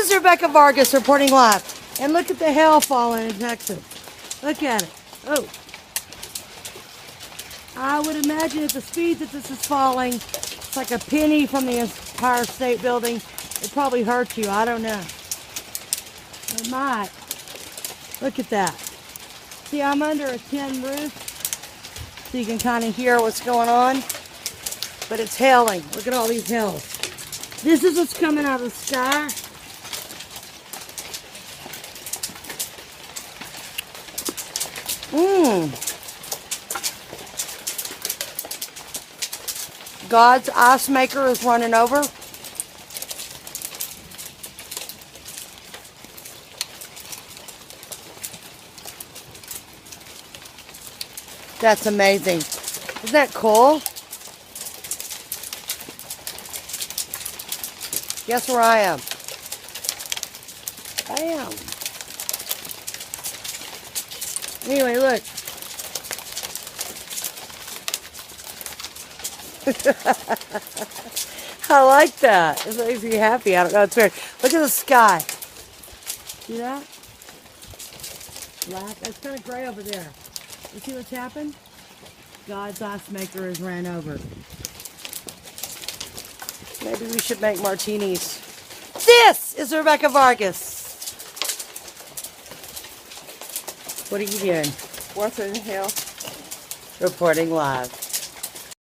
is Rebecca Vargas reporting live. And look at the hail falling in Texas. Look at it. Oh. I would imagine at the speed that this is falling, it's like a penny from the Empire State Building. It probably hurt you. I don't know. It might. Look at that. See, I'm under a tin roof, so you can kind of hear what's going on. But it's hailing. Look at all these hails. This is what's coming out of the sky. God's ice maker is running over. That's amazing. Isn't that cool? Guess where I am? Bam. Anyway, look. I like that. It makes me happy. I don't know. It's weird. Look at the sky. See that? Black. It's kind of gray over there. You see what's happened? God's ice maker has ran over. Maybe we should make martinis. This is Rebecca Vargas. What are you doing? What's in hell? Reporting live.